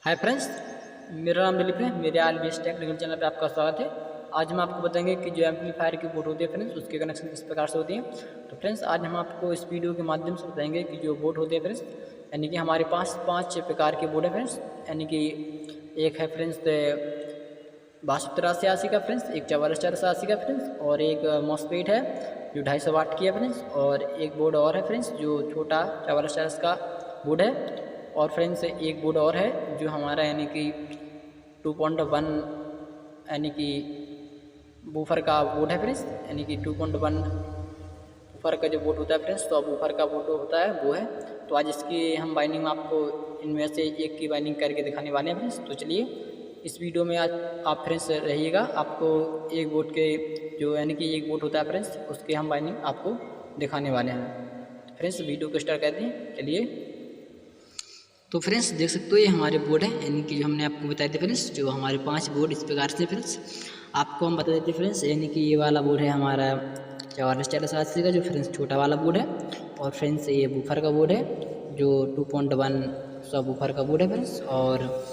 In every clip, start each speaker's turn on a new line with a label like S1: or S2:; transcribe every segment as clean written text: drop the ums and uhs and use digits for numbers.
S1: Hi friends, मेरा नाम दिलीप है। मेरे आलबीएस टेक्निकल चैनल पे आपका स्वागत है। आज हम आपको बताएंगे कि जो एम्पलीफायर की बोर्ड होती है फ्रेंड्स, उसके कनेक्शन किस प्रकार से होती है। तो फ्रेंड्स, आज हम आपको इस वीडियो के माध्यम से बताएंगे कि जो बोर्ड होती है फ्रेंड्स, यानी कि हमारे पास 5 प्रकार के बोर्ड है फ्रेंड्स। यानी कि एक है फ्रेंड्स 6283 का फ्रेंड्स, एक 4484 का फ्रेंड्स, और एक मॉसफेट है जो 250 वाट की है फ्रेंड्स, और एक बोर्ड और है फ्रेंड्स जो छोटा 4480 का बोर्ड है। और फ्रेंड्स एक बोर्ड और है जो हमारा यानी कि 2.1 यानी कि बूफर का बोर्ड है फ्रेंड्स, यानी कि 2.1 बूफर का जो बोर्ड होता है फ्रेंड्स, तो बूफर का बोर्ड होता है वो है। तो आज इसकी हम बाइंडिंग आपको इनमें से एक की बाइंडिंग करके दिखाने वाले हैं फ्रेंड्स। तो चलिए इस वीडियो में आज आप फ्रेंड्स रहिएगा। आपको एक बोर्ड के जो यानी कि एक बोर्ड होता है फ्रेंड्स, उसके हम बाइंडिंग आपको दिखाने वाले हैं। फ्रेंड्स वीडियो को स्टार्ट करते हैं, चलिए। तो फ्रेंड्स देख सकते हो ये हमारे बोर्ड है, यानी कि जो हमने आपको बताए थे फ्रेंड्स, जो हमारे 5 बोर्ड इस प्रकार से फ्रेंड्स आपको हम बता देते फ्रेंड्स। यानी कि ये वाला बोर्ड है हमारा 4480 का, जो फ्रेंड्स छोटा वाला बोर्ड है। और फ्रेंड्स ये बूफर का बोर्ड है जो 2.1 सब बूफर का बोर्ड है फ्रेंड्स। और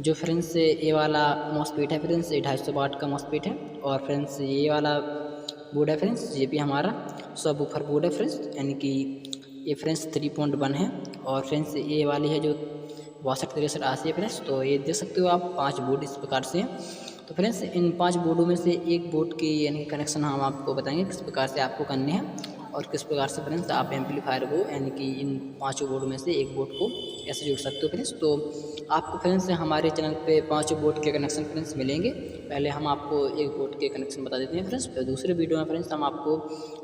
S1: जो फ्रेंड्स ये वाला मॉसफेट है फ्रेंड्स, ये 250 वाट का मॉसफेट है। और फ्रेंड्स ये वाला बोर्ड है फ्रेंड्स, ये भी हमारा सब बूफर बोर्ड है फ्रेंड्स, यानी कि ये फ्रेंड्स 3.1 है। और फ्रेंड्स ये वाली है जो 626380 है फ्रेंड्स। तो ये देख सकते हो आप 5 बोर्ड इस प्रकार से हैं। तो फ्रेंड्स इन 5 बोर्डों में से एक बोर्ड की यानी कनेक्शन हम आपको बताएंगे किस प्रकार से आपको करने हैं, और किस प्रकार से फ्रेंड्स आप एम्पलीफायर को यानी कि इन 5 बोर्ड में से एक बोर्ड को ऐसे जोड़ सकते हो फ्रेंड्स। तो आपको फ्रेंड्स हमारे चैनल पे 5 बोर्ड के कनेक्शन फ्रेंड्स मिलेंगे। पहले हम आपको एक बोर्ड के कनेक्शन बता देते हैं फ्रेंड्स, फिर दूसरे वीडियो में फ्रेंड्स हम आपको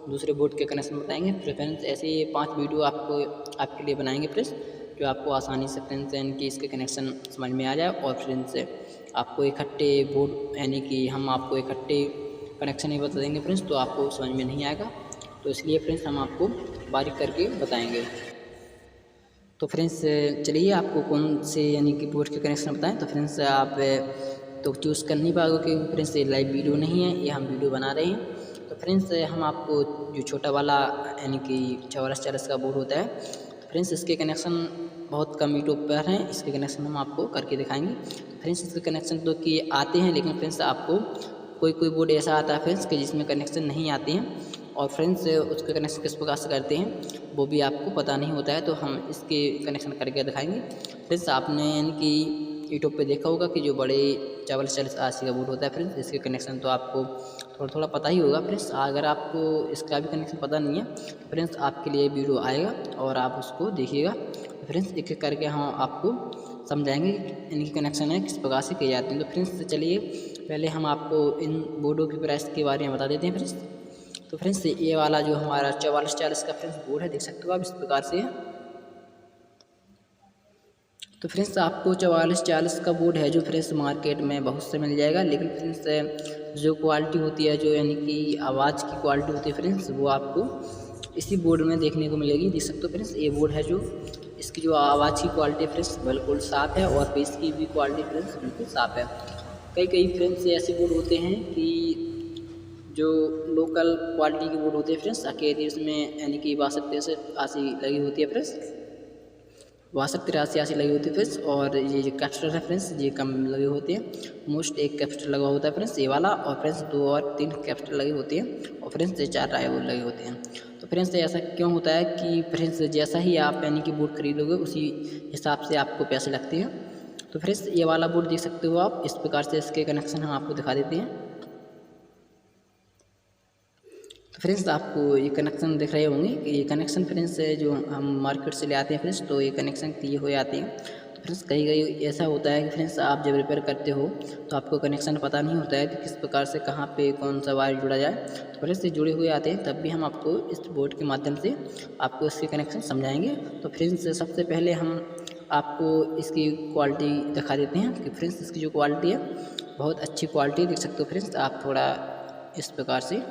S1: दूसरे बोर्ड के कनेक्शन बताएंगे। फिर फ्रेंड्स ऐसे ही 5 वीडियो आपको आपके लिए बनाएंगे फ्रेंड्स, जो आपको आसानी से फ्रेंड्स यानी कि इसके कनेक्शन समझ में आ जाए। और फ्रेंड्स आपको इकट्ठे बोर्ड यानी कि हम आपको इकट्ठे कनेक्शन ही बता देंगे फ्रेंड्स, तो आपको समझ में नहीं आएगा। तो इसलिए फ्रेंड्स हम आपको बारीक करके बताएंगे। तो फ्रेंड्स चलिए आपको कौन से यानी कि बोर्ड के कनेक्शन बताएं। तो फ्रेंड्स आप तो चूज़ कर नहीं पाओगे क्योंकि फ्रेंड्स ये लाइव वीडियो नहीं है, ये हम वीडियो बना रहे हैं। तो फ्रेंड्स हम आपको जो छोटा वाला यानी कि 4480 का बोर्ड होता है, तो फ्रेंड्स इसके कनेक्शन बहुत कम यूट्यूब पर हैं, इसके कनेक्शन हम आपको करके दिखाएंगे। तो फ्रेंड्स इसके कनेक्शन तो कि आते हैं, लेकिन फ्रेंड्स आपको कोई कोई बोर्ड ऐसा आता है फ्रेंड्स कि जिसमें कनेक्शन नहीं आते हैं। और फ्रेंड्स उसके कनेक्शन किस प्रकार से करते हैं वो भी आपको पता नहीं होता है, तो हम इसके कनेक्शन करके दिखाएंगे। फ्रेंड्स आपने यानी कि यूट्यूब पे देखा होगा कि जो बड़े 4480 का बोर्ड होता है फ्रेंड्स, इसके कनेक्शन तो आपको थोड़ा थोड़ा पता ही होगा फ्रेंड्स। अगर आपको इसका भी कनेक्शन पता नहीं है तो फ्रेंड्स आपके लिए वीडियो आएगा और आप उसको देखिएगा। तो फ्रेंड्स एक एक करके हम आपको समझाएंगे इनकी कनेक्शन है किस प्रकार से किए जाते हैं। तो फ्रेंड्स चलिए पहले हम आपको इन बोर्डों की प्राइस के बारे में बता देते हैं फ्रेंड्स। तो फ्रेंड्स ये वाला जो हमारा 4440 का फ्रेंड्स बोर्ड है, देख सकते हो आप इस प्रकार से है। तो फ्रेंड्स आपको 4440 का बोर्ड है जो फ्रेंड्स मार्केट में बहुत से मिल जाएगा, लेकिन फ्रेंड्स जो क्वालिटी होती है, जो यानी कि आवाज़ की क्वालिटी होती है फ्रेंड्स, वो आपको इसी बोर्ड में देखने को मिलेगी। देख सकते हो फ्रेंड्स ये बोर्ड है जो इसकी जो आवाज़ की क्वालिटी फ्रेंड्स बिल्कुल साफ़ है, और बेस की भी क्वालिटी फ्रेंड्स बिल्कुल साफ़ है। कई फ्रेंड्स ऐसे बोर्ड होते हैं कि जो लोकल क्वालिटी की बोर्ड होती है फ्रेंड्स, अकेले उसमें यानी कि 628380 लगी होती है फ्रेंड्स, 628380 लगी होती है फ्रेंड्स। और ये जो कैप्स्टर है फ्रेंड्स ये कम लगे होते हैं, मोस्ट एक कैप्स्टर लगा होता है फ्रेंड्स ये वाला, और फ्रेंड्स 2 और 3 कैप्स्टर लगे होते हैं, और फ्रेंड्स ये 4 राय बोर्ड लगे होते हैं। तो फ्रेंड्स ऐसा क्यों होता है कि फ्रेंड्स जैसा ही आप यानी कि बोर्ड खरीदोगे उसी हिसाब से आपको पैसे लगते हैं। तो फ्रेंड्स ये वाला बोर्ड देख सकते हो आप, इस प्रकार से इसके कनेक्शन हम आपको दिखा देते हैं। तो फ्रेंड्स आपको ये कनेक्शन दिख रहे होंगे कि ये कनेक्शन फ्रेंड्स जो हम मार्केट से ले आते हैं फ्रेंड्स, तो ये कनेक्शन किए हुए आते हैं। तो फ्रेंड्स कहीं ऐसा होता है कि फ्रेंड्स आप जब रिपेयर करते हो तो आपको कनेक्शन पता नहीं होता है कि किस प्रकार से कहाँ पे कौन सा वायर जुड़ा जाए। तो फ्रेंड्स ये जुड़े हुए आते हैं, तब भी हम आपको इस बोर्ड के माध्यम से आपको इसके कनेक्शन समझाएंगे। तो फ्रेंड्स सबसे पहले हम आपको इसकी क्वालिटी दिखा देते हैं कि फ्रेंड्स इसकी जो क्वालिटी है बहुत अच्छी क्वालिटी देख सकते हो फ्रेंड्स आप थोड़ा इस प्रकार से।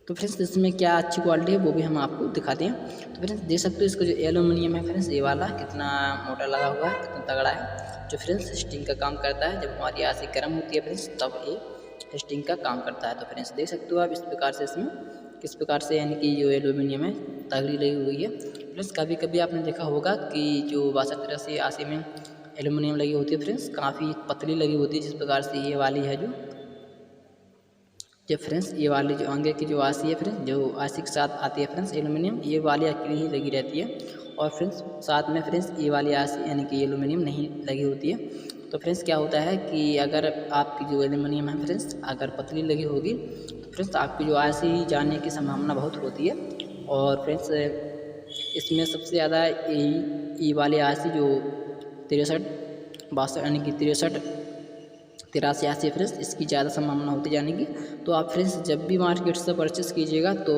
S1: तो फ्रेंड्स इसमें क्या अच्छी क्वालिटी है वो भी हम आपको दिखाते हैं। तो फ्रेंड्स देख सकते हो इसका जो एल्यूमिनियम है फ्रेंड्स ये वाला कितना मोटा लगा हुआ है, कितना तगड़ा है, जो फ्रेंड्स स्टिंग का काम करता है। जब हमारी आंखें गर्म होती है फ्रेंड्स तब ये स्टिंग का काम करता है। तो फ्रेंड्स देख सकते हो आप इस प्रकार से इसमें किस प्रकार से यानी कि जो एल्यूमिनियम है तगड़ी लगी हुई है। फ्रेंड्स कभी कभी आपने देखा होगा कि जो 6283 में एल्युमिनियम लगी होती है फ्रेंड्स, काफ़ी पतली लगी होती है, जिस प्रकार से ये वाली है जो फ्रेंड्स ये वाली जो आगे की जो आसी है फ्रेंड्स, जो आसी के साथ आती है फ्रेंड्स एल्युमिनियम, ये वाली अकेली ही लगी रहती है। और फ्रेंड्स साथ में फ्रेंड्स ये वाली आसी यानी कि एल्युमिनियम नहीं लगी होती है। तो फ्रेंड्स क्या होता है कि अगर आपकी जो एल्युमिनियम है फ्रेंड्स अगर पतली लगी होगी तो फ्रेंड्स आपकी जो आसी जाने की संभावना बहुत होती है। और फ्रेंड्स इसमें सबसे ज़्यादा ये वाली आसी जो 63 62 यानी कि 63 83 80 फ्रेंड्स, इसकी ज़्यादा संभावना होती जाने की। तो आप फ्रेंड्स जब भी मार्केट से परचेस कीजिएगा तो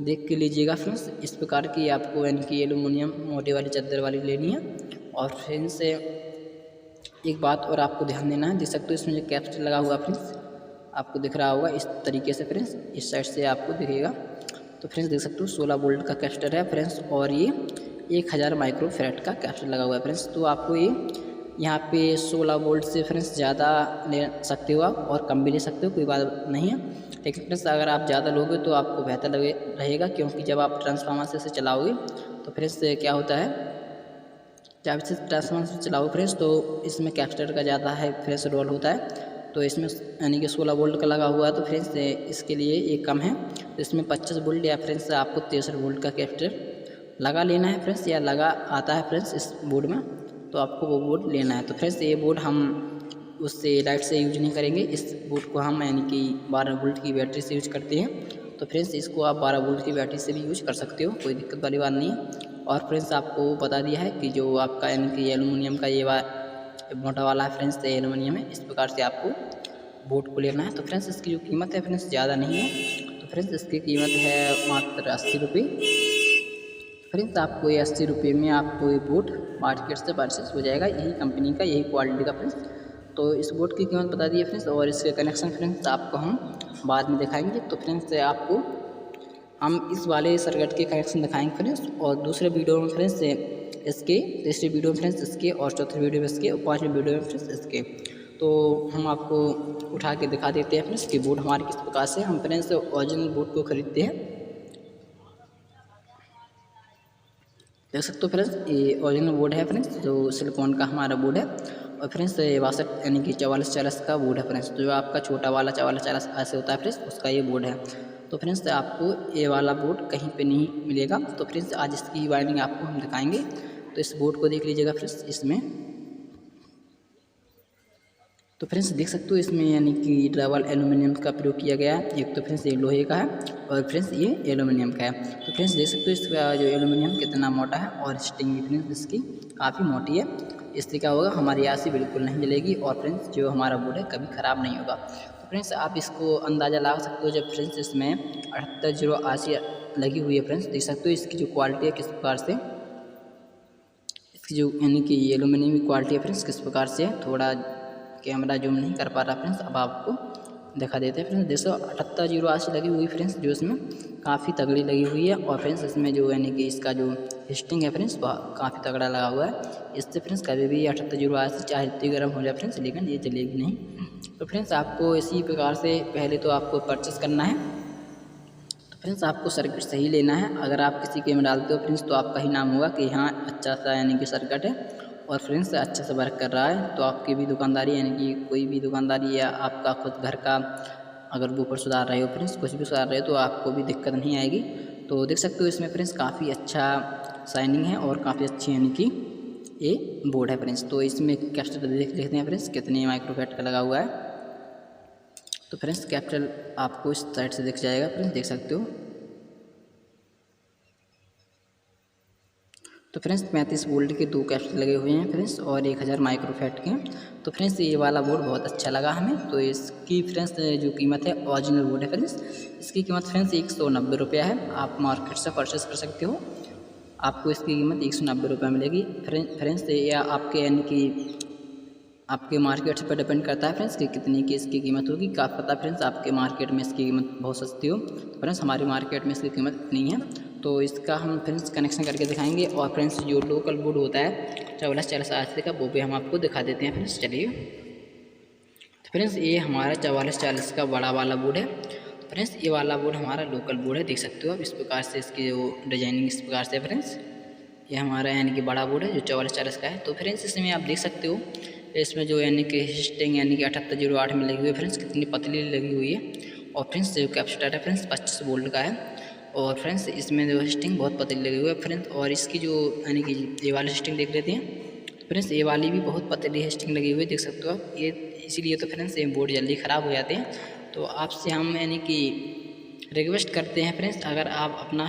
S1: देख के लीजिएगा फ्रेंड्स, इस प्रकार की आपको यानी कि एल्युमिनियम मोटे वाली चादर वाली लेनी है। और फ्रेंड्स एक बात और आपको ध्यान देना है, देख सकते हो इसमें जो कैप्सूल लगा हुआ फ्रेंड्स आपको दिख रहा होगा इस तरीके से फ्रेंड्स, इस साइड से आपको दिखेगा। तो फ्रेंड्स देख सकते हो 16 वोल्ट का कैपेसिटर है फ्रेंड्स, और ये 1000 माइक्रोफैराड का कैपेसिटर लगा हुआ है फ्रेंड्स। तो आपको ये यहाँ पे 16 वोल्ट से फ्रेंड्स ज़्यादा ले सकते हो आप, और कम भी ले सकते हो, कोई बात नहीं है। लेकिन फ्रेंड्स अगर आप ज़्यादा लोगे तो आपको बेहतर रहेगा, क्योंकि जब आप ट्रांसफार्मर से चलाओगे तो फ्रेंड्स क्या होता है, जब इसे ट्रांसफार्मर से चलाओ फ्रेंड्स तो इसमें कैपेसिटर का ज़्यादा है फ्रेंड्स रोल होता है। तो इसमें यानी कि 16 वोल्ट का लगा हुआ है, तो फ्रेंड्स इसके लिए ये कम है। तो इसमें 25 वोल्ट या फ्रेंड्स आपको 63 वोल्ट का कैपेसिटर लगा लेना है फ्रेंड्स, या लगा आता है फ्रेंड्स इस बोर्ड में, तो आपको वो बोर्ड लेना है। तो फ्रेंड्स ये बोर्ड हम उससे लाइट से यूज नहीं करेंगे, इस बोर्ड को हम यानी कि 12 वोल्ट की बैटरी से यूज करते हैं। तो फ्रेंड्स इसको आप 12 वोल्ट की बैटरी से भी यूज कर सकते हो, कोई दिक्कत वाली बात नहीं है। और फ्रेंड्स आपको बता दिया है कि जो आपका यानी कि एलुमिनियम का ये मोटा वाला है फ्रेंड्स, एलुमिनियम है, इस प्रकार से आपको बोर्ड को लेना है। तो फ्रेंड्स इसकी जो कीमत है फ्रेंड्स ज़्यादा नहीं है। तो फ्रेंड्स इसकी कीमत है मात्र 80 रुपये। फ्रेंड्स आपको ये 80 रुपये में आपको ये बोर्ड मार्केट से परचेस हो जाएगा, यही कंपनी का, यही क्वालिटी का फ्रेंड्स। तो इस बोर्ड की कीमत बता दी है फ्रेंड्स, और इसके कनेक्शन फ्रेंड्स आपको हम बाद में दिखाएंगे। तो फ्रेंड्स आपको हम इस वाले सर्किट के कनेक्शन दिखाएंगे फ्रेंड्स, और दूसरे वीडियो में फ्रेंड्स इसके, तीसरे वीडियो में फ्रेंड्स इसके, और चौथे वीडियो में इसके, और पाँचवें वीडियो में फ्रेंड्स इसके। तो हम आपको उठा के दिखा देते हैं फ्रेंड्स कि बोर्ड हमारे किस प्रकार से हम फ्रेंड्स ओरिजिनल बोर्ड को खरीदते हैं। देख सकते हो फ्रेंड्स ये ओरिजिनल बोर्ड है फ्रेंड्स, जो सिलिकॉन का हमारा बोर्ड है। और फ्रेंड्स 62 यानी कि 4440 का बोर्ड है फ्रेंड्स, जो आपका छोटा वाला 4440 ऐसे होता है फ्रेंड्स, उसका ये बोर्ड है। तो फ्रेंड्स आपको ये वाला बोर्ड कहीं पे नहीं मिलेगा। तो फ्रेंड्स आज इसकी वायरिंग आपको हम दिखाएंगे। तो इस बोर्ड को देख लीजिएगा फ्रेंड्स, इसमें तो फ्रेंड्स देख सकते हो इसमें यानी कि डबल एल्युमिनियम का प्रयोग किया गया है। एक तो फ्रेंड्स ये लोहे का है, और फ्रेंड्स ये एल्युमिनियम का है। तो फ्रेंड्स देख सकते हो इसका जो एल्युमिनियम कितना मोटा है, और स्टिंग भी फ्रेंड्स इसकी काफ़ी मोटी है। इससे क्या होगा, हमारी आसी बिल्कुल नहीं जलेगी, और फ्रेंड्स जो हमारा बोर्ड है कभी ख़राब नहीं होगा। तो फ्रेंड्स आप इसको अंदाज़ा लगा सकते हो, जब फ्रेंड्स इसमें 7880 लगी हुई है फ्रेंड्स, देख सकते हो इसकी जो क्वालिटी है किस प्रकार से, इसकी जो यानी कि एल्युमिनियम की क्वालिटी है फ्रेंड्स किस प्रकार से है। थोड़ा कैमरा जूम नहीं कर पा रहा फ्रेंड्स, अब आपको दिखा देते हैं फ्रेंड्स। 7880 लगी हुई फ्रेंड्स, जो इसमें काफ़ी तगड़ी लगी हुई है। और फ्रेंड्स इसमें जो यानी कि इसका जो हिस्टिंग है फ्रेंड्स वह काफ़ी तगड़ा लगा हुआ है। इससे फ्रेंड्स कभी भी 7880 चाहे इतनी गर्म हो जाए फ्रेंड्स, लेकिन ये जलेगी नहीं। तो फ्रेंड्स आपको इसी प्रकार से पहले तो आपको परचेस करना है। तो फ्रेंड्स आपको सर्किट सही लेना है। अगर आप किसी के में डालते हो फ्रेंड्स तो आपका ही नाम होगा कि हाँ अच्छा सा यानी कि सर्किट है, और फ्रेंड्स अच्छे से वर्क कर रहा है। तो आपकी भी दुकानदारी यानी कि कोई भी दुकानदारी या आपका खुद घर का अगर ऊपर सुधार रहे हो फ्रेंड्स, कुछ भी सुधार रहे हो, तो आपको भी दिक्कत नहीं आएगी। तो देख सकते हो इसमें फ्रेंड्स काफ़ी अच्छा शाइनिंग है, और काफ़ी अच्छी यानी कि ये बोर्ड है फ्रेंड्स। तो इसमें कैपेसिटर देख लेते हैं फ्रेंड्स कितने माइक्रोफैराड का लगा हुआ है। तो फ्रेंड्स कैपिटल आपको इस साइड से दिख जाएगा फ्रेंड्स, देख सकते हो। तो फ्रेंड्स 35 वोल्ट के 2 कैपेसिटर लगे हुए हैं फ्रेंड्स, और 1000 माइक्रोफैराड के। तो फ्रेंड्स ये वाला बोर्ड बहुत अच्छा लगा हमें। तो इसकी फ्रेंड्स जो कीमत है, ओरिजिनल बोर्ड है फ्रेंड्स, इसकी कीमत फ्रेंड्स 190 रुपया है। आप मार्केट से परचेस कर सकते हो, आपको इसकी कीमत 190 रुपये मिलेगी फ्रेंड्स। या आपके यानी कि आपके मार्केट पर डिपेंड करता है फ्रेंड्स कि कितनी की इसकी कीमत होगी। क्या पता फ्रेंड्स आपके मार्केट में इसकी कीमत बहुत सस्ती हो। तो फ्रेंड्स हमारी मार्केट में इसकी कीमत इतनी है। तो इसका हम फ्रेंड्स कनेक्शन करके दिखाएंगे, और फ्रेंड्स जो लोकल बोर्ड होता है 4440 का, वो भी हम आपको दिखा देते हैं फ्रेंड्स। चलिए तो फ्रेंड्स ये हमारा 4440 का बड़ा वाला बोर्ड है। फ्रेंड्स ये वाला बोर्ड हमारा लोकल बोर्ड है, देख सकते हो आप। इस प्रकार से इसकी जो डिजाइनिंग इस प्रकार से फ्रेंड्स, ये हमारा यानी कि बड़ा बोर्ड है जो 4440 का है। तो फ्रेंड्स इसमें आप देख सकते हो इसमें जो यानी कि हिस्टिंग यानी कि 7808 में लगी हुई है फ्रेंड्स, कितनी पतली लगी हुई है। और फ्रेंड्स जो कैपेसिटर है फ्रेंड्स 25 वोल्ट का है। और फ्रेंड्स इसमें जो हिस्टिंग बहुत पतली लगी हुई है फ्रेंड्स। और इसकी जो यानी कि ये वाली हिस्टिंग देख लेते हैं फ्रेंड्स, ये वाली भी बहुत पतली हिस्टिंग लगी हुई है, देख सकते हो आप। ये इसीलिए तो फ्रेंड्स ये बोर्ड जल्दी ख़राब हो जाते हैं। तो आपसे हम यानी कि रिक्वेस्ट करते हैं फ्रेंड्स, अगर आप अपना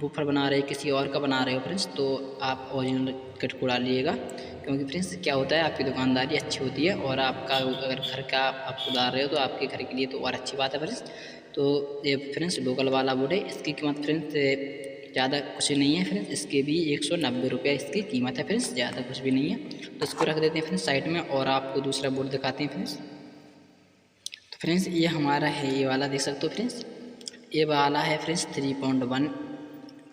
S1: बूफर बना रहे किसी और का बना रहे हो फ्रेंड्स, तो आप ओरिजिनल किट को डालिएगा। क्योंकि फ्रेंड्स क्या होता है, आपकी दुकानदारी अच्छी होती है और आपका अगर घर का आप सुधार रहे हो तो आपके घर के लिए तो और अच्छी बात है फ्रेंड्स। तो ये फ्रेंड्स लोकल वाला बोर्ड है, इसकी कीमत फ्रेंड्स ज़्यादा कुछ नहीं है फ्रेंड्स, इसके भी 190 रुपये इसकी कीमत है फ्रेंड्स, ज़्यादा कुछ भी नहीं है। तो इसको रख देते हैं फ्रेंड्स साइड में और आपको दूसरा बोर्ड दिखाते हैं फ्रेंड्स। तो फ्रेंड्स ये हमारा है, ये वाला देख सकते हो फ्रेंड्स, ये वाला है फ्रेंड्स 3.1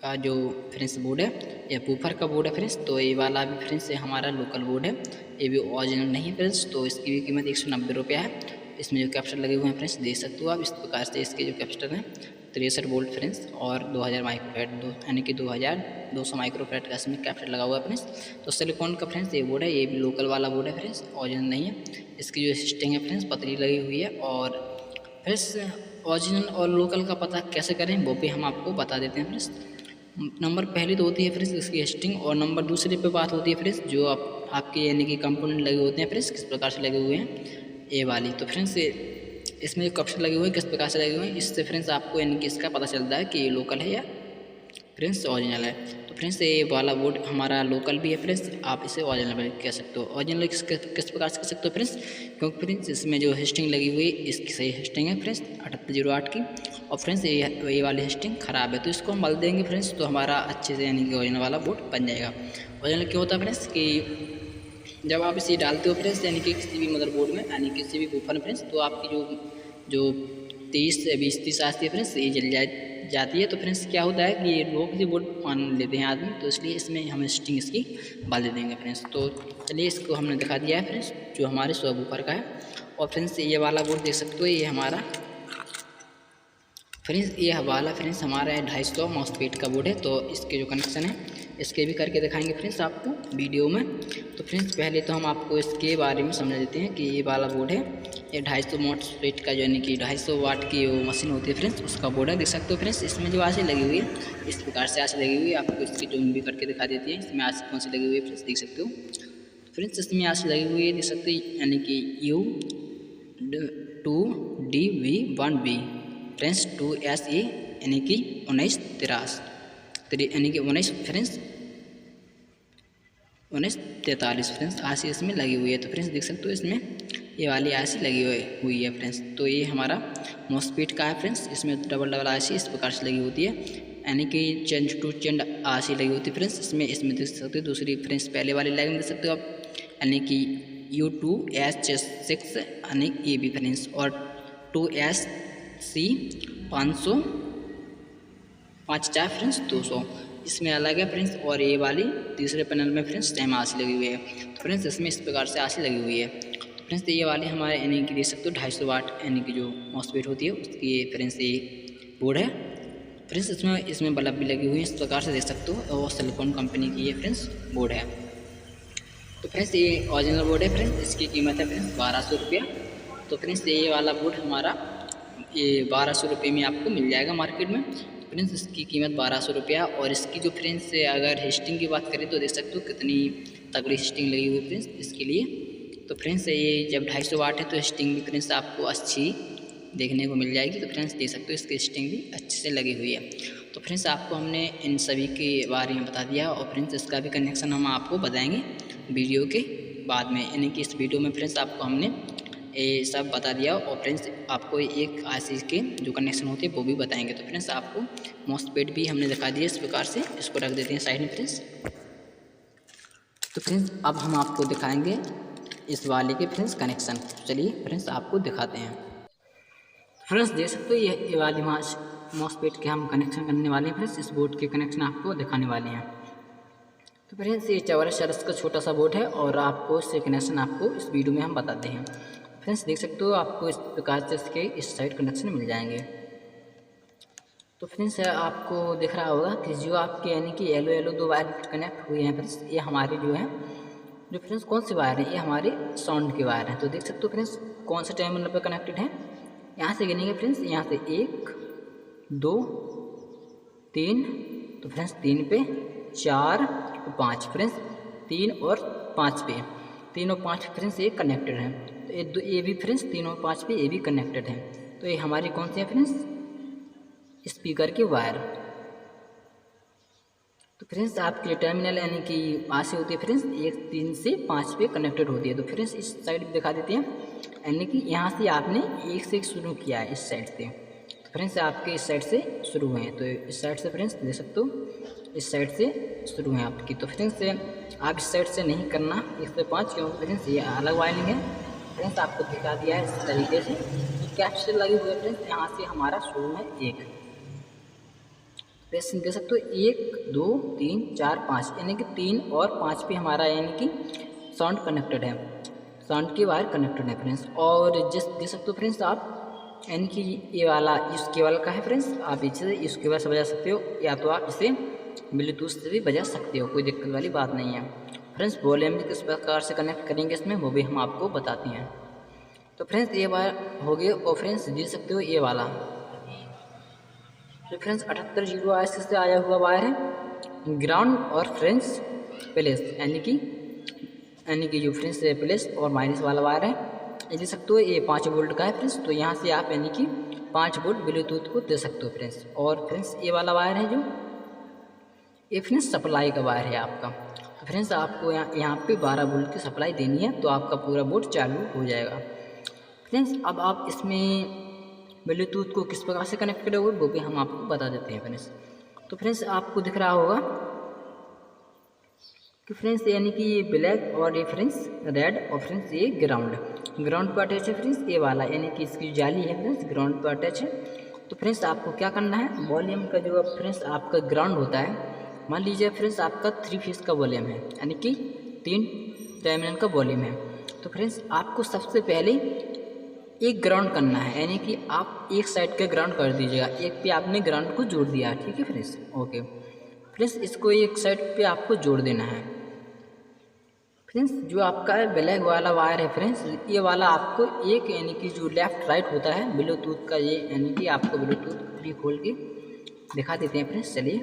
S1: का जो फ्रेंड्स बोर्ड है, ये बूफर का बोर्ड है फ्रेंड्स। तो ये वाला भी फ्रेंड्स ये हमारा लोकल बोर्ड है, ये भी ओरिजिनल नहीं है फ्रेंड्स। तो इसकी भी कीमत 190 रुपये है। इसमें जो कैपेसिटर लगे हुए हैं फ्रेंड्स देख सकते हो आप। इस प्रकार से इसके जो कैपेसिटर हैं 63 वोल्ट फ्रेंड्स और 2000 माइक्रोफैट यानी कि 2200 माइक्रोफैट का इसमें कैपेसिटर लगा हुआ है फ्रेंड्स। तो सिलिकॉन का फ्रेंड्स ये बोर्ड है, ये भी लोकल वाला बोर्ड है फ्रेंड्स, ओरिजिनल नहीं है। इसकी जो सिस्टिंग है फ्रेंड्स पतली लगी हुई है। और फ्रेंड्स ओरिजिनल और लोकल का पता कैसे करें वो भी हम आपको बता देते हैं फ्रेंड्स। नंबर पहली तो होती है फ्रेंड्स इसकी हिस्टिंग, और नंबर दूसरे पे बात होती है फ्रेंड्स जो आपके यानी कि कंपोनेंट लगे होते हैं फ्रेंड्स, किस प्रकार से लगे हुए हैं ये वाली। तो फ्रेंड्स इसमें जो कैपेसिटर लगे हुए हैं किस प्रकार से लगे हुए हैं, इससे फ्रेंड्स आपको यानी कि इसका पता चलता है कि ये लोकल है या फ्रेंड्स ओरिजिनल है। तो फ्रेंड्स ये वाला बोर्ड हमारा लोकल भी है फ्रेंड्स, आप इसे ओरिजिनल भी कह सकते हो। ओरिजिनल किस प्रकार से कह सकते हो फ्रेंड्स, क्योंकि फ्रेंड्स इसमें जो हिस्टिंग लगी हुई है इसकी सही हिस्टिंग है फ्रेंड्स 7808 की। और फ्रेंड्स ये वाली हिस्टिंग ख़राब है, तो इसको हम मल देंगे फ्रेंड्स, तो हमारा अच्छे से यानी कि ओरिजिनल वाला बोर्ड बन जाएगा। ओरिजिनल क्यों होता है फ्रेंड्स कि जब आप इसे डालते हो फ्रेंड्स यानी कि किसी भी मदरबोर्ड में यानी किसी भी बूफर में फ्रेंड्स, तो आपकी जो 20-30 आती है फ्रेंड्स ये जल जाती है। तो फ्रेंड्स क्या होता है कि ये लो किसी बोर्ड मान लेते हैं आदमी, तो इसलिए इसमें हम हिस्टिंग इसकी डाल दे देंगे फ्रेंड्स। तो चलिए इसको हमने दिखा दिया है फ्रेंड्स जो हमारे 100 बूफर का है। और फ्रेंड्स ये वाला बोर्ड देख सकते हो, ये हमारा फ्रेंड्स ये वाला फ्रेंड्स हमारा 250 मॉसफेट का बोर्ड है। तो इसके जो कनेक्शन है इसके भी करके दिखाएंगे फ्रेंड्स आपको वीडियो में। तो फ्रेंड्स पहले तो हम आपको इसके बारे में समझ देते हैं कि ये वाला बोर्ड है, ये 250 मॉसफेट का यानी कि 250 वाट की वो मशीन होती है फ्रेंड्स, उसका बोर्ड है। देख सकते हो फ्रेंड्स इसमें जो आँच लगी हुई है इस प्रकार से आँच लगी हुई है, आपको इसकी ट्यून भी करके दिखा देती है इसमें आँच कौन सी लगी हुई है फ्रेंड्स देख सकते हो। फ्रेंड्स इसमें आँच लगी हुई है देख सकते हो यानी कि U2DV1B फ्रेंड्स 2SE यानी कि 1943 यानी कि 19 फ्रेंड्स 1943 फ्रेंड्स आशी इसमें लगी हुई है। तो फ्रेंड्स देख सकते हो इसमें ये वाली आशी लगी हुई है फ्रेंड्स। तो ये हमारा मॉसफेट का है फ्रेंड्स, इसमें डबल आशी इस प्रकार से लगी होती है यानी कि चेंज टू चेंज आशी लगी होती है फ्रेंड्स। इसमें देख सकते हो दूसरी फ्रेंड्स पहले वाली लाइन देख सकते हो आप यानी कि U2S6 यानी ये भी फ्रेंड्स, और 2SC 500 5 फ्रेंड्स 200 इसमें अलग है फ्रेंड्स। और ये वाली तीसरे पैनल में फ्रेंड्स सेम आशी लगी हुई है। तो फ्रेंड्स इसमें इस प्रकार से आशी लगी हुई है। तो फ्रेंड्स ये वाली हमारे यानी कि देख सकते हो 250 वाट यानी कि जो मॉसफेट होती है उसकी फ्रेंड्स ये बोर्ड है फ्रेंड्स। इसमें बल्ब भी लगी हुई है इस प्रकार से देख सकते हो, और सिलिकॉन कंपनी की ये फ्रेंड्स बोर्ड है। तो फ्रेंड्स ये ओरिजिनल बोर्ड है फ्रेंड्स, इसकी कीमत है फ्रेंड्स 1200 रुपया। तो फ्रेंड्स ये वाला बोर्ड हमारा ये 1200 रुपये में आपको मिल जाएगा मार्केट में। फ्रेंड्स इसकी कीमत 1200 रुपया। और इसकी जो फ्रेंड्स अगर हिस्टिंग की बात करें तो देख सकते हो कितनी तगड़ी हिस्टिंग लगी हुई है फ्रेंड्स इसके लिए। तो फ्रेंड्स ये जब 250 वाट है तो हिस्टिंग भी फ्रेंड्स आपको अच्छी देखने को मिल जाएगी। तो फ्रेंड्स देख सकते हो इसकी हिस्टिंग भी अच्छे से लगी हुई है। तो फ्रेंड्स आपको हमने इन सभी के बारे में बता दिया, और फ्रेंड्स इसका भी कनेक्शन हम आपको बताएंगे वीडियो के बाद में, यानी कि इस वीडियो में फ्रेंड्स आपको हमने ये सब बता दिया। और फ्रेंड्स आपको एक आईसी के जो कनेक्शन होते हैं वो भी बताएंगे। तो फ्रेंड्स आपको मॉसफेट भी हमने दिखा दिया इस प्रकार से, इसको रख देते हैं साइड में फ्रेंड्स। तो फ्रेंड्स अब हम आपको दिखाएंगे इस वाले के फ्रेंड्स कनेक्शन। चलिए फ्रेंड्स आपको दिखाते हैं। फ्रेंड्स देख सकते हो ये वाली मॉसफेट के हम कनेक्शन करने वाले हैं फ्रेंड्स, इस बोर्ड के कनेक्शन आपको दिखाने वाले हैं। तो फ्रेंड्स ये 44 का छोटा सा बोर्ड है, और आपको इससे कनेक्शन आपको इस वीडियो में हम बताते हैं। फ्रेंड्स देख सकते हो आपको इस प्रकार से इसके इस साइड कनेक्शन मिल जाएंगे। तो फ्रेंड्स आपको दिख रहा होगा कि जो आपके यानी कि येलो येलो दो वायर कनेक्ट हुए हैं फ्रेंड्स, ये हमारे जो है जो फ्रेंड्स कौन से वायर हैं, ये हमारे साउंड के वायर हैं। तो देख सकते हो फ्रेंड्स कौन से टर्मिनल पर कनेक्टेड है। यहाँ से गिनेंगे फ्रेंड्स, यहाँ से 1 2 3, तो फ्रेंड्स 3 पे 4 और 5 फ्रेंड्स, 3 और 5 पे 3 और 5 फ्रेंड्स ये कनेक्टेड हैं। तो ये भी फ्रेंड्स 3 और 5 पे ये भी कनेक्टेड हैं। तो ये हमारी कौन सी है फ्रेंड्स, स्पीकर के वायर। तो फ्रेंड्स आपके टर्मिनल यानी कि पास से होती है फ्रेंड्स 1 3 से 5 पे कनेक्टेड होती है। तो फ्रेंड्स इस साइड दिखा देते हैं, यानी कि यहाँ से आपने 1 से शुरू किया है इस साइड से। तो फ्रेंड्स आपके इस साइड से शुरू हुए हैं, तो इस साइड से फ्रेंड्स देख सकते हो इस साइड से शुरू है आपकी। तो फ्रेंड्स आप इस साइड से नहीं करना 1 से 5, क्योंकि फ्रेंड्स ये अलग वायरिंग है। फ्रेंड्स आपको दिखा दिया है इस तरीके से। कैपेसिटर लगे हुए फ्रेंड्स, यहाँ से हमारा शुरू है 1, देख सकते हो 1 2 3 4 5, यानी कि 3 और 5 पे हमारा यानी कि साउंड कनेक्टेड है, साउंड की वायर कनेक्टेड है फ्रेंड्स। और जिस देख सकते हो फ्रेंड्स आप यानी कि ये वाला इस केबल का है फ्रेंड्स, आप इसे इस केबल से बजा सकते हो या तो आप इसे ब्लूटूथ से भी बजा सकते हो, कोई दिक्कत वाली बात नहीं है फ्रेंड्स। वॉल्यूम भी किस प्रकार से कनेक्ट करेंगे इसमें वो भी हम आपको बताते हैं। तो फ्रेंड्स ये वायर हो गए। और फ्रेंड्स देख सकते हो ये वाला तो फ्रेंड्स 78 से आया हुआ वायर है ग्राउंड और फ्रेंड्स प्लस, यानी कि जो फ्रेंड्स प्लस और माइनस वाला वायर है, ये देख सकते हो ये 5 वोल्ट का है फ्रेंड्स। तो यहाँ से आप यानी कि 5 वोल्ट ब्लूटूथ को दे सकते हो फ्रेंड्स। और फ्रेंड्स ये वाला वायर है जो ये फ्रेंड्स सप्लाई का वायर है आपका। तो फ्रेंड्स आपको यहाँ पे 12 वोल्ट की सप्लाई देनी है, तो आपका पूरा बोर्ड चालू हो जाएगा फ्रेंड्स। अब आप इसमें ब्लूटूथ को किस प्रकार से कनेक्ट करोगे वो भी हम आपको बता देते हैं फ्रेंड्स। तो फ्रेंड्स आपको दिख रहा होगा कि फ्रेंड्स यानी कि ये ब्लैक और ये फ्रेंड्स रेड और फ्रेंड्स ये ग्राउंड पर अटैच है फ्रेंड्स ये वाला, यानी कि इसकी जाली है फ्रेंड्स ग्राउंड पर अटैच है। तो फ्रेंड्स आपको क्या करना है, वॉल्यूम का जो फ्रेंड्स आपका ग्राउंड होता है, मान लीजिए फ्रेंड्स आपका 3 फेस का वॉल्यूम है, यानी कि 3 टर्मिनल का वॉल्यूम है। तो फ्रेंड्स आपको सबसे पहले एक ग्राउंड करना है, यानी कि आप एक साइड का ग्राउंड कर दीजिएगा, एक पे आपने ग्राउंड को जोड़ दिया, ठीक है फ्रेंड्स। ओके फ्रेंड्स इसको एक साइड पे आपको जोड़ देना है फ्रेंड्स। जो आपका ब्लैक वाला वायर है फ्रेंड्स, ये वाला आपको एक यानी कि जो लेफ्ट राइट होता है ब्लूटूथ का, ये यानी कि आपको ब्लूटूथ भी खोल के दिखा देते हैं फ्रेंड्स। चलिए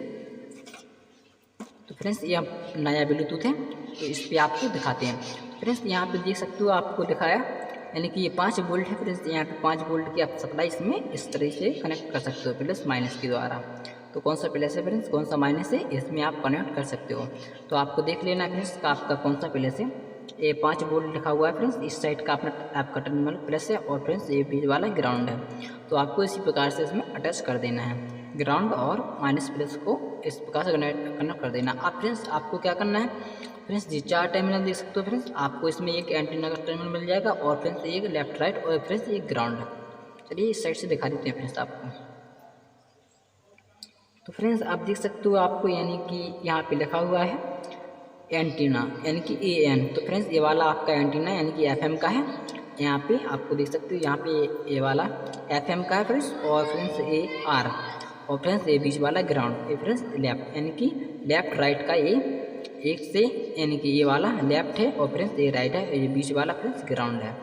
S1: तो फ्रेंड्स ये नया ब्लूटूथ है, तो इस पर आपको दिखाते हैं फ्रेंड्स। यहाँ पे देख सकते हो आपको दिखाया, यानी कि ये 5 वोल्ट है फ्रेंड्स। यहाँ पे 5 वोल्ट की आप सप्लाई इसमें इस तरह से कनेक्ट कर सकते हो प्लस माइनस के द्वारा। तो कौन सा प्लस है फ्रेंड्स, कौन सा माइनस है, इसमें आप कनेक्ट कर सकते हो। तो आपको देख लेना है फ्रेंड्स का आपका कौन सा प्लस है। ये 5 वोल्ट लिखा हुआ है फ्रेंड्स, इस साइड का अपना आपका टर्मिनल प्लस है और फ्रेंड्स ये बीच वाला ग्राउंड है। तो आपको इसी प्रकार से इसमें अटैच कर देना है, ग्राउंड और माइनस प्लस को इस प्रकार से कनेक्ट कर देना। अब फ्रेंड्स आपको क्या करना है फ्रेंड्स, जी 4 टर्मिनल देख सकते हो फ्रेंड्स, आपको इसमें एक एंटीना का टर्मिनल मिल जाएगा और फ्रेंड्स एक लेफ्ट राइट और फ्रेंड्स एक ग्राउंड। चलिए इस साइड से दिखा देते हैं फ्रेंड्स आपको। तो फ्रेंड्स आप देख सकते हो आपको यानी कि यहाँ पे लिखा हुआ है एंटीना, यानी कि AN। तो फ्रेंड्स ये वाला आपका एंटीना यानी कि FM का है। यहाँ पे आपको देख सकते हो यहाँ पे ये वाला FM का है फ्रेंड्स, और फ्रेंड्स AR और फ्रेंड्स ये बीच वाला ग्राउंड, ये फ्रेंड्स लेफ्ट, यानी कि लेफ्ट राइट का ये एक से, यानी कि ये वाला लेफ्ट है और फ्रेंड्स ये राइट है, ये बीच वाला फ्रेंड्स ग्राउंड है,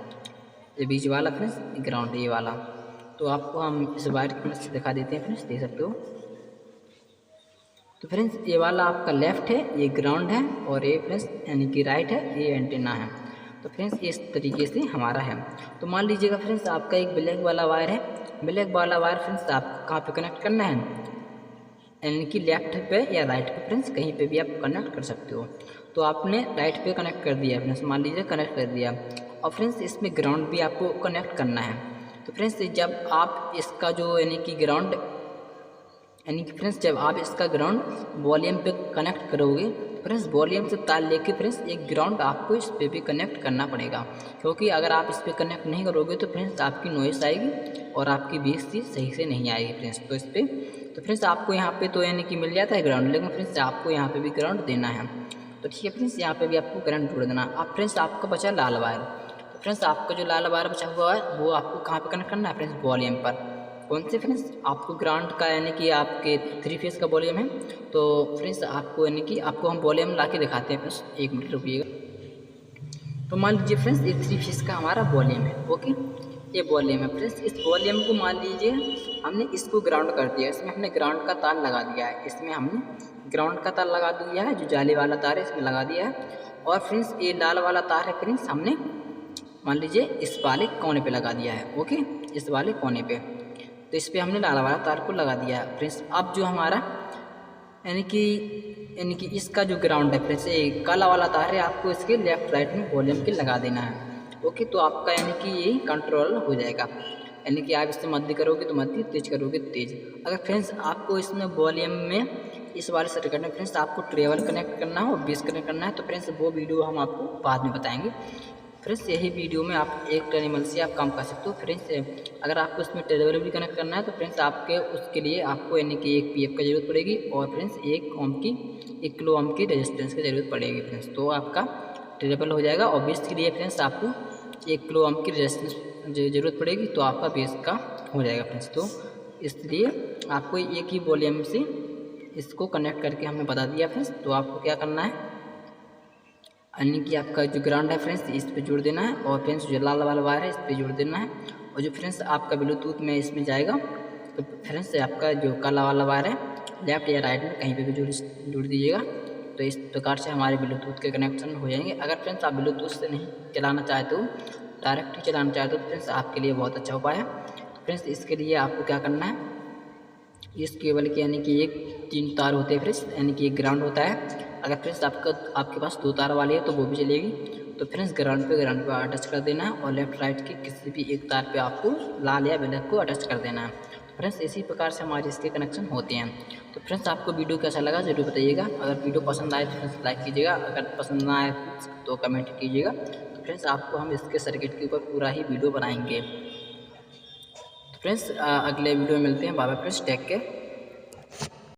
S1: ये बीच वाला फ्रेंड्स ग्राउंड है ये वाला। तो आपको हम इस वायर की मदद से दिखा देते हैं फ्रेंड्स, देख सकते हो। तो फ्रेंड्स ये वाला आपका लेफ्ट है, ये ग्राउंड है, और ये फ्रेंड्स यानी कि राइट है, ये एंटीना है। तो फ्रेंड्स इस तरीके से हमारा है। तो मान लीजिएगा फ्रेंड्स आपका एक ब्लैक वाला वायर है, ब्लैक वाला वायर फ्रेंड्स आप कहाँ पे कनेक्ट करना है, यानी कि लेफ्ट पे या राइट पे फ्रेंड्स कहीं पे भी आप कनेक्ट कर सकते हो। तो आपने राइट पे कनेक्ट कर दिया फ्रेंड्स, मान लीजिए कनेक्ट कर दिया, और फ्रेंड्स इसमें ग्राउंड भी आपको कनेक्ट करना है। तो फ्रेंड्स जब आप इसका जो यानी कि ग्राउंड, यानी कि फ्रेंड्स जब आप इसका ग्राउंड वॉल्यूम पे कनेक्ट करोगे, फ्रेंड्स वॉल्यूम से तार लेके फ्रेंड्स एक ग्राउंड आपको इस पे भी कनेक्ट करना पड़ेगा, क्योंकि अगर आप इस पे कनेक्ट नहीं करोगे तो फ्रेंड्स आपकी नॉइस आएगी और आपकी बेस चीज़ सही से नहीं आएगी फ्रेंड्स। तो इस पर तो फ्रेंड्स आपको यहाँ पे तो यानी कि मिल जाता है ग्राउंड, लेकिन फ्रेंड्स आपको यहाँ पे भी ग्राउंड देना है। तो ठीक है फ्रेंड्स, यहाँ पे भी आपको करंट जोड़ देना। अब फ्रेंड्स आपका बचा लाल वायर। तो फ्रेंड्स आपका जो लाल वायर बचा हुआ है वो आपको कहाँ पे कनेक्ट करना है फ्रेंड्स, वॉल्यूम पर, कौन से फ्रेंड्स, आपको ग्राउंड का यानी कि आपके 3 फेस का वॉल्यूम है। तो फ्रेंड्स आपको यानी कि आपको हम वॉल्यूम ला के दिखाते हैं फ्रेंड्स, 1 मिनट रुकिएगा। तो मान लीजिए फ्रेंड्स ये 3 फेस का हमारा वॉल्यूम है, ओके, ये वॉल्यूम है फ्रेंड्स। इस वॉल्यूम को मान लीजिए हमने इसको ग्राउंड कर दिया, इसमें हमने ग्राउंड का तार लगा दिया है, इसमें हमने ग्राउंड का तार लगा दिया है, जो जाली वाला तार है इसमें लगा दिया है। और फ्रेंड्स ये लाल वाला तार है फ्रेंड्स, हमने मान लीजिए इस वाले कोने पे लगा दिया है, ओके, इस वाले कोने पे। तो इस पर हमने लाल वाला तार को लगा दिया है फ्रेंड्स। अब जो हमारा यानी कि इसका जो ग्राउंड है फ्रेंड्स, ये काला वाला तार है, आपको इसके लेफ्ट राइट में वॉल्यूम के लगा देना है, ओके। तो आपका यानी कि ये कंट्रोल हो जाएगा, यानी कि आप इससे मध्य करोगे तो मध्य, तेज करोगे तो तेज। अगर फ्रेंड्स आपको इसमें वॉल्यूम में इस वाले सर्किट में फ्रेंड्स आपको ट्रेवल कनेक्ट करना है और बेस कनेक्ट करना है, तो फ्रेंड्स वो वीडियो हम आपको बाद में बताएंगे फ्रेंड्स। यही वीडियो में आप एक टर्मिनल से आप काम कर सकते हो फ्रेंड्स। अगर आपको इसमें ट्रेवल भी कनेक्ट करना है तो फ्रेंड्स आपके उसके लिए आपको यानी कि एक पीएफ की ज़रूरत पड़ेगी और फ्रेंड्स 1 किलो ओम की रेजिस्टेंस की ज़रूरत पड़ेगी फ्रेंड्स, तो आपका ट्रेवल हो जाएगा। और बेस के लिए फ्रेंड्स आपको 1 किलो ओम की रेजिस्टेंस ज़रूरत पड़ेगी, तो आपका बेस का हो जाएगा फ्रेंड्स। तो इसलिए आपको एक ही वॉल्यूम से इसको कनेक्ट करके हमने बता दिया फ्रेंड्स। तो आपको क्या करना है, यानी कि आपका जो ग्राउंड है फ्रेंड्स इस पे जोड़ देना है, और फ्रेंड्स जो लाल वाला वायर है इस पे जोड़ देना है, और जो फ्रेंड्स आपका ब्लूटूथ में इसमें जाएगा, तो फ्रेंड्स आपका जो काला वाला वायर है लेफ्ट या राइट में कहीं पे भी जोड़ दीजिएगा। तो इस प्रकार से हमारे ब्लूटूथ के कनेक्शन हो जाएंगे। अगर फ्रेंड्स आप ब्लूटूथ से नहीं चलाना चाहते हो, डायरेक्ट ही चलाना चाहते हो, तो फ्रेंड्स आपके लिए बहुत अच्छा उपाय है। तो फ्रेंड्स इसके लिए आपको क्या करना है, इस केबल के यानी कि 3 तार होते हैं फ्रेंड्स, यानी कि एक ग्राउंड होता है। अगर फ्रेंड्स आपके पास 2 तार वाली है तो वो भी चलेगी। तो फ्रेंड्स ग्राउंड पे अटैच कर देना है, और लेफ्ट राइट के किसी भी एक तार पे आपको लाल या ब्लैक को अटैच कर देना है। तो फ्रेंड्स इसी प्रकार से हमारे इसके कनेक्शन होते हैं। तो फ्रेंड्स आपको वीडियो कैसा लगा ज़रूर बताइएगा। अगर वीडियो पसंद आए तो फ्रेंड्स लाइक कीजिएगा, अगर पसंद ना आए तो कमेंट कीजिएगा। तो फ्रेंड्स आपको हम इसके सर्किट के ऊपर पूरा ही वीडियो बनाएंगे। तो फ्रेंड्स अगले वीडियो में मिलते हैं। Bye bye friends, take care.